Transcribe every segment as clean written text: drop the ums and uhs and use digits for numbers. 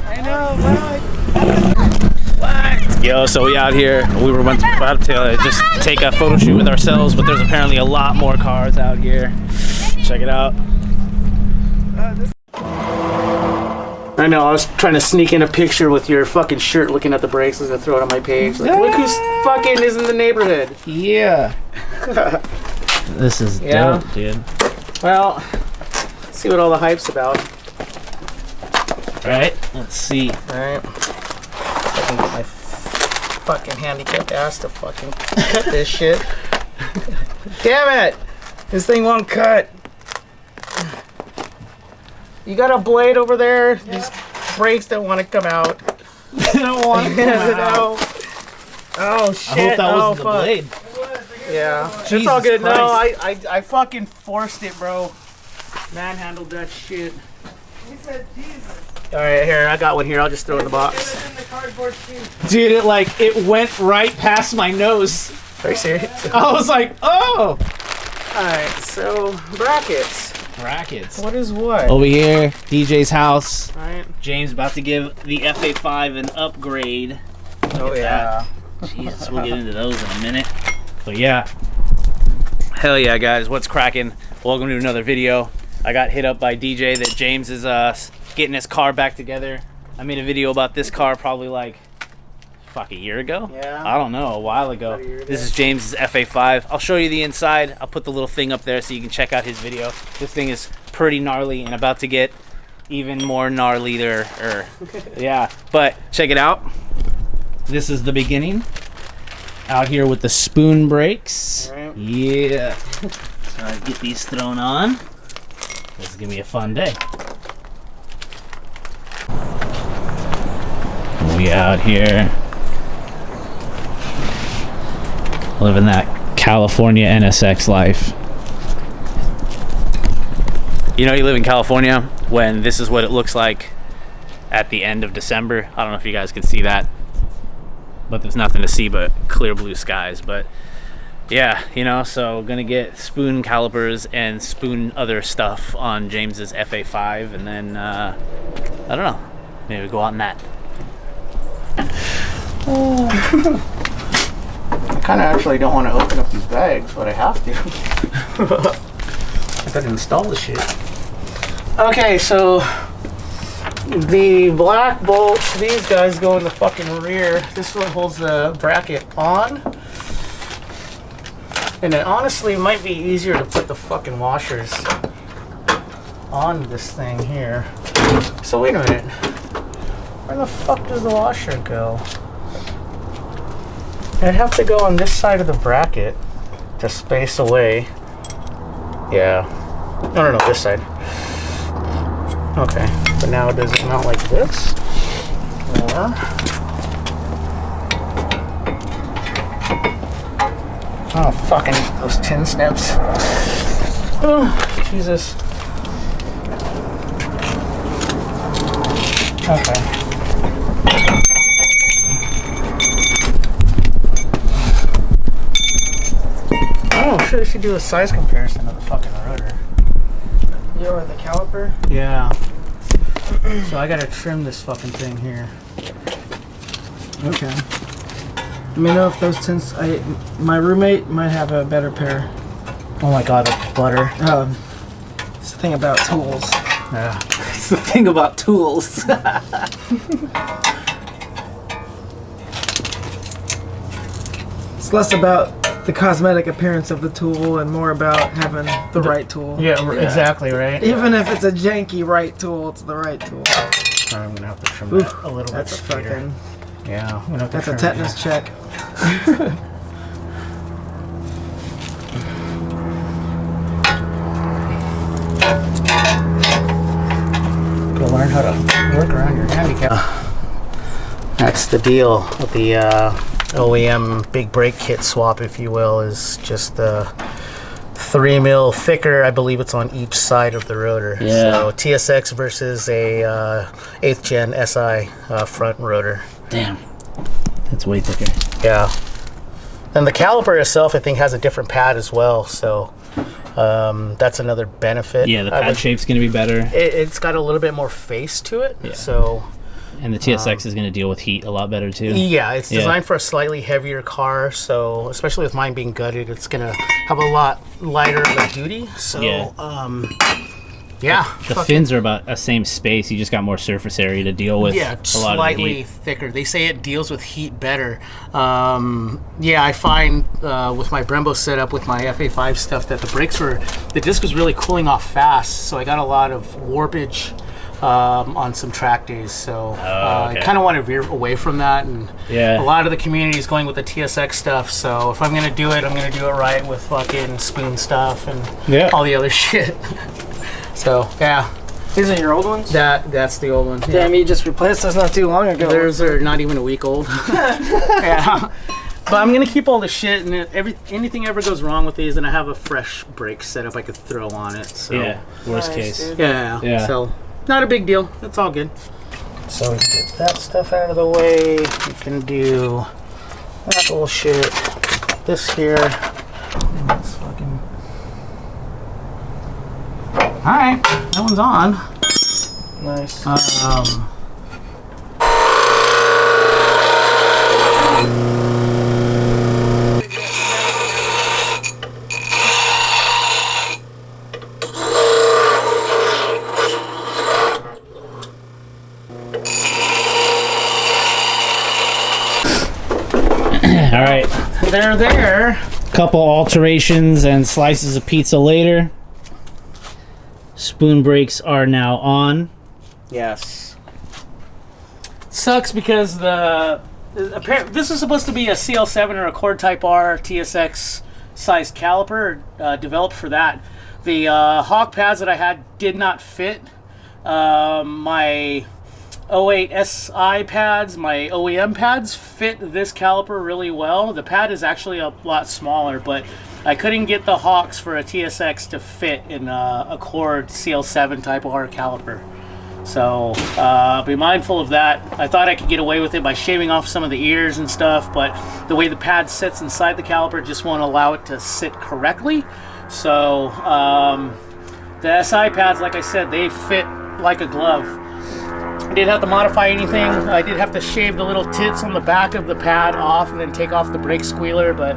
I know, what? Yo, so we out here. We were about to just take a photo shoot with ourselves, but there's apparently a lot more cars out here. Check it out. I know, I was trying to sneak in a picture with your fucking shirt looking at the brakes. I was gonna throw it on my page. Like, look who's fucking is in the neighborhood. Yeah. This is dope, dude. Well, let's see what all the hype's about. Alright, let's see. Alright. I can get my fucking handicapped ass to fucking cut this shit. Damn it! This thing won't cut. You got a blade over there? Yeah. These brakes don't want to come out. They don't want to come out. Oh shit! I hope that wasn't the blade. Yeah, Jesus, it's all good. Christ. No, I fucking forced it, bro. Manhandled that shit. He said Jesus. All right, here I got one here. I'll just throw it in the box. In the cardboard too. Dude, it went right past my nose. Are you serious? I was like, oh. All right, so brackets. What is what? Over here, DJ's house. All right. James about to give the FA5 an upgrade. Oh yeah. Jesus, we'll get into those in a minute. But yeah. Hell yeah, guys. What's cracking? Welcome to another video. I got hit up by DJ that James is getting his car back together. I made a video about this car probably like a year ago. Yeah. I don't know, a while ago. This is James's FA5. I'll show you the inside. I'll put the little thing up there so you can check out his video. This thing is pretty gnarly and about to get even more gnarly there. Yeah, but check it out. This is the beginning. Out here with the spoon brakes. Right. Yeah. So I get these thrown on. This is gonna be a fun day. We out here living that California NSX life. You know, you live in California when this is what it looks like at the end of December. I don't know if you guys can see that, but there's nothing to see but clear blue skies. But yeah, you know, so gonna get spoon calipers and spoon other stuff on James's FA5, and then I don't know, maybe go out in that. I kind of actually don't want to open up these bags, but I have to. I gotta install the shit. Okay, so the black bolts, these guys go in the fucking rear. This one holds the bracket on. And it honestly might be easier to put the fucking washers on this thing here. So wait a minute. Where the fuck does the washer go? I'd have to go on this side of the bracket to space away. Yeah. No, this side. Okay. But now does it mount like this? Or... oh, fucking those tin snips. Oh, Jesus. Okay. Oh, shit, I should do a size comparison of the fucking rotor. Yeah, or the caliper? Yeah. So I gotta trim this fucking thing here. Okay. Let me know if those tins... my roommate might have a better pair. Oh my god, that's butter. It's the thing about tools. Yeah. It's the thing about tools. It's less about the cosmetic appearance of the tool and more about having the right tool. Yeah, exactly, right? Even if it's a janky right tool, it's the right tool. I'm gonna have to trim that a little bit. That's fucking... yeah, I'm gonna have to that's a tetanus check. Gotta learn how to work around your handicap. That's the deal with the OEM big brake kit swap, if you will, is just the 3 mil thicker. I believe it's on each side of the rotor. Yeah. So TSX versus a 8th gen SI front rotor. Damn. That's way thicker. Yeah. And the caliper itself, I think, has a different pad as well. So That's another benefit. Yeah, the pad shape's going to be better. It's got a little bit more face to it. Yeah. So, and the TSX is going to deal with heat a lot better too. Yeah, it's designed for a slightly heavier car, so especially with mine being gutted, it's going to have a lot lighter of a duty. So, the fins are about the same space. You just got more surface area to deal with. Yeah, slightly thicker. They say it deals with heat better. I find with my Brembo setup with my FA5 stuff that the disc was really cooling off fast, so I got a lot of warpage on some track days. So I kind of want to veer away from that, and a lot of the community is going with the TSX stuff. So if I'm gonna do it, I'm gonna do it right with fucking spoon stuff and all the other shit. So, yeah. These are your old ones? That's the old one. Damn, you just replaced those not too long ago. Theirs are not even a week old. Yeah. But I'm going to keep all the shit, and anything ever goes wrong with these, and I have a fresh brake setup I could throw on it. So. Yeah, worst case. Yeah. So, not a big deal. That's all good. So, we can get that stuff out of the way. We can do that bullshit. Put this here. And that's fucking... Alright, that one's on. Nice. Alright. They're there. Couple alterations and slices of pizza later. Spoon brakes are now on. Yes. Sucks because this is supposed to be a CL7 or a Cord Type R TSX sized caliper developed for that. The hawk pads that I had did not fit. My 08 SI pads, my OEM pads fit this caliper really well. The pad is actually a lot smaller, but I couldn't get the hawks for a TSX to fit in a Cord CL7 Type R caliper. So be mindful of that. I thought I could get away with it by shaving off some of the ears and stuff, but the way the pad sits inside the caliper just won't allow it to sit correctly. So the SI pads, like I said, they fit like a glove. I didn't have to modify anything. I did have to shave the little tits on the back of the pad off and then take off the brake squealer, but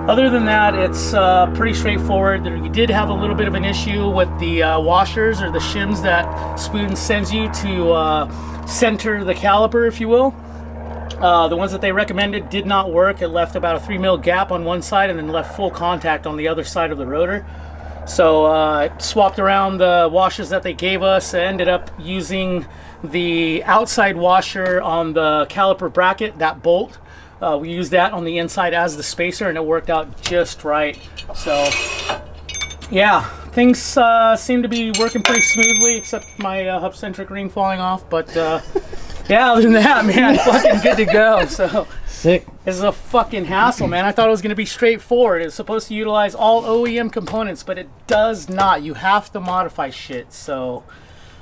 other than that, it's pretty straightforward. You did have a little bit of an issue with the washers or the shims that Spoon sends you to center the caliper, if you will. The ones that they recommended did not work. It left about a 3 mil gap on one side and then left full contact on the other side of the rotor. So I swapped around the washers that they gave us. I ended up using the outside washer on the caliper bracket, that bolt. We used that on the inside as the spacer, and it worked out just right. So, yeah, things seem to be working pretty smoothly, except my hub-centric ring falling off. But, yeah, other than that, man, fucking good to go. So, sick. This is a fucking hassle, man. I thought it was going to be straightforward. It's supposed to utilize all OEM components, but it does not. You have to modify shit, so...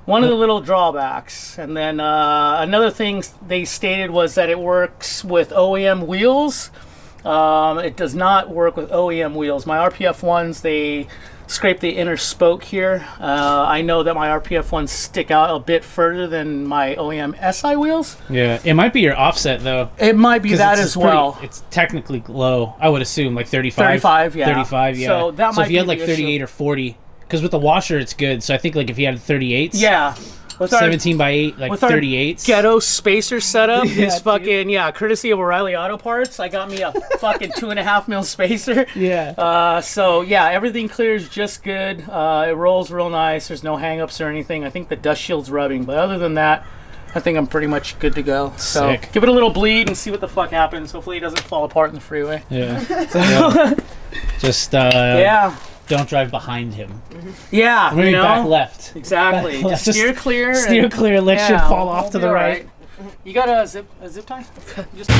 One of the little drawbacks. And then another thing they stated was that it works with OEM wheels. It does not work with OEM wheels. My RPF ones, they scrape the inner spoke here. I know that my RPF ones stick out a bit further than my OEM SI wheels. Yeah, it might be your offset though. It might be that as well. It's technically low, I would assume, like 35. 35, yeah. 35, yeah. So that so might if you had be like 38 or 40... Because with the washer, it's good. So I think like if you had 38s, yeah, with 17 by 8, like 38s. Ghetto spacer setup is fucking courtesy of O'Reilly Auto Parts. I got me a fucking 2.5 mil spacer. Yeah. So yeah, everything clears just good. It rolls real nice. There's no hangups or anything. I think the dust shield's rubbing, but other than that, I think I'm pretty much good to go. So sick. Give it a little bleed and see what the fuck happens. Hopefully it doesn't fall apart in the freeway. Yeah. So, just yeah. Don't drive behind him. Yeah, maybe back left. Exactly. Back left. Just steer clear. Steer clear. Let shit fall off to the right. You got a zip tie? Just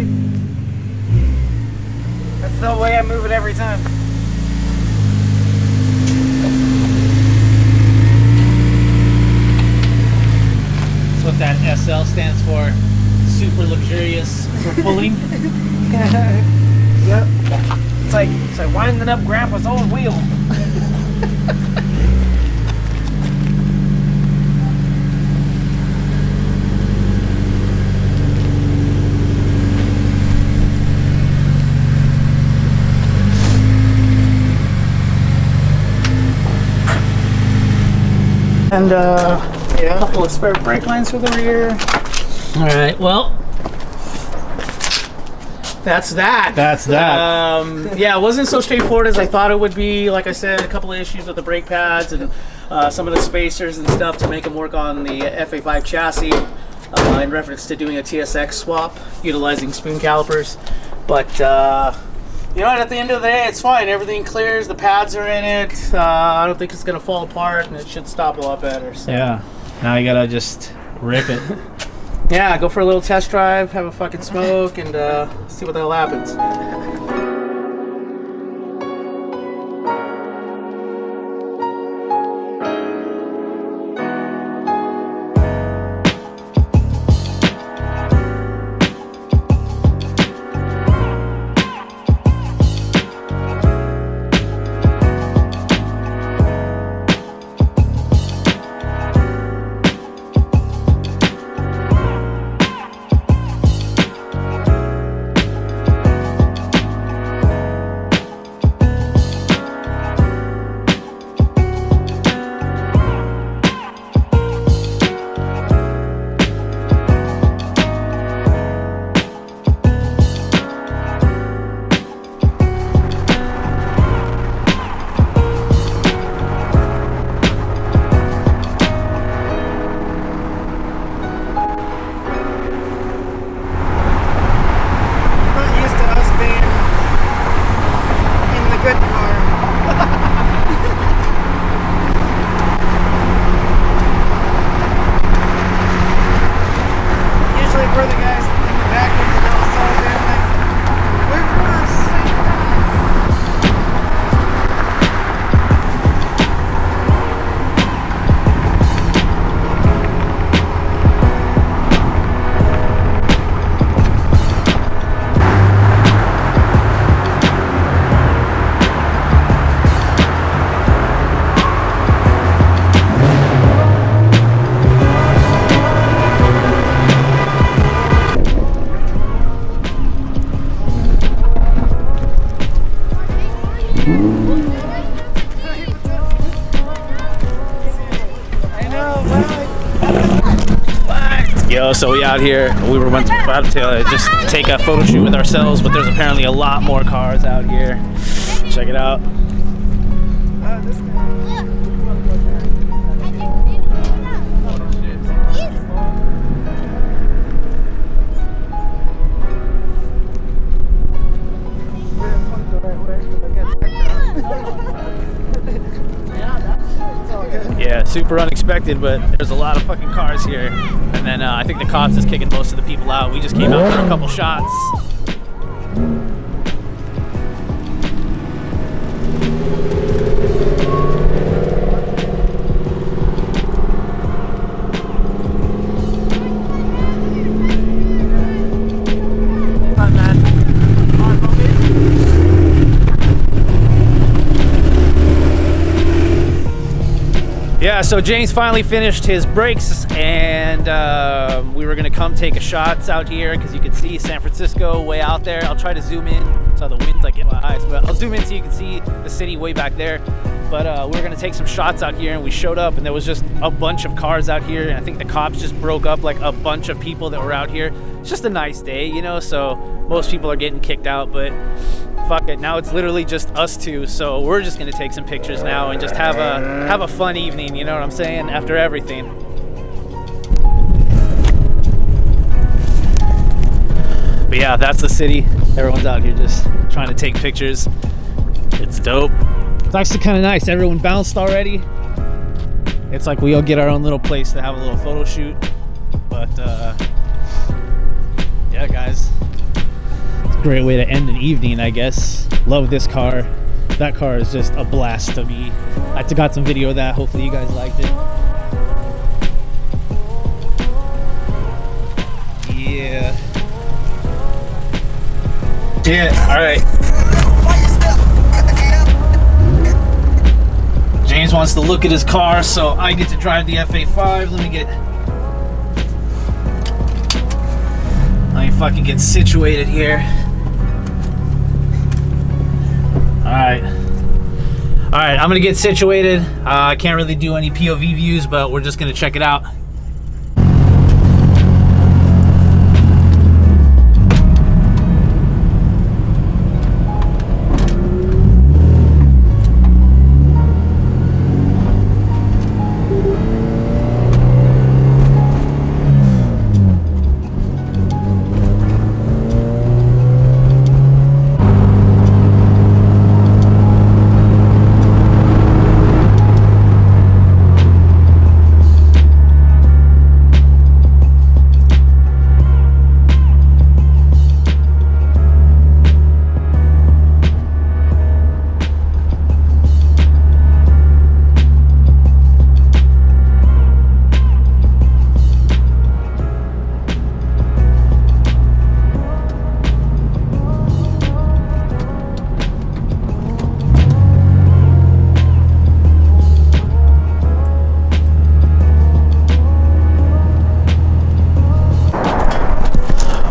speed. That's the way I move it every time. That's what that SL stands for. Super luxurious for pulling. Yep. It's like winding up Grandpa's old wheel. And yeah, a couple of spare brake lines for the rear. All right, well, That's that. that's that. Yeah, it wasn't so straightforward as I thought it would be. Like I said, a couple of issues with the brake pads and some of the spacers and stuff to make them work on the FA5 chassis in reference to doing a TSX swap utilizing spoon calipers. But you know what, at the end of the day, it's fine. Everything clears. The pads are in it. I don't think it's going to fall apart, and it should stop a lot better. So. Yeah. Now you gotta just rip it. Yeah, go for a little test drive, have a fucking smoke, and see what the hell happens. Yo, so we out here. We were about to just take a photo shoot with ourselves, but there's apparently a lot more cars out here. Check it out. Yeah, super unexpected, but there's a lot of fucking cars here. And then I think the cops is kicking most of the people out. We just came out for a couple shots. Yeah, so James finally finished his brakes, and we were gonna come take a shots out here because you can see San Francisco way out there. I'll try to zoom in so the wind's like in my eyes, but I'll zoom in so you can see the city way back there. But we were gonna take some shots out here, and we showed up, and there was just a bunch of cars out here, and I think the cops just broke up like a bunch of people that were out here. It's just a nice day, you know, so most people are getting kicked out, but fuck it, now it's literally just us two, so we're just gonna take some pictures now and just have a fun evening, you know what I'm saying, after everything. But yeah, that's the city. Everyone's out here just trying to take pictures. It's dope. It's actually kind of nice. Everyone bounced already. It's like we all get our own little place to have a little photo shoot. But yeah, guys, Great way to end an evening, I guess. Love this car. That car is just a blast to me. I got some video of that. Hopefully you guys liked it. Yeah. Yeah, all right. James wants to look at his car, so I get to drive the FA5. Let me fucking get situated here. Alright, I'm gonna get situated. I can't really do any POV views, but we're just gonna check it out.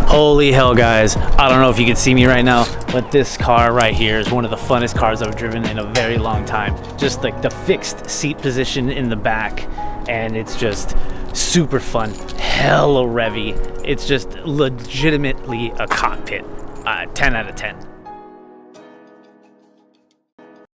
Holy hell, guys. I don't know if you can see me right now, but this car right here is one of the funnest cars I've driven in a very long time. Just like the fixed seat position in the back, and it's just super fun, hella revvy. It's just legitimately a cockpit. 10 out of 10.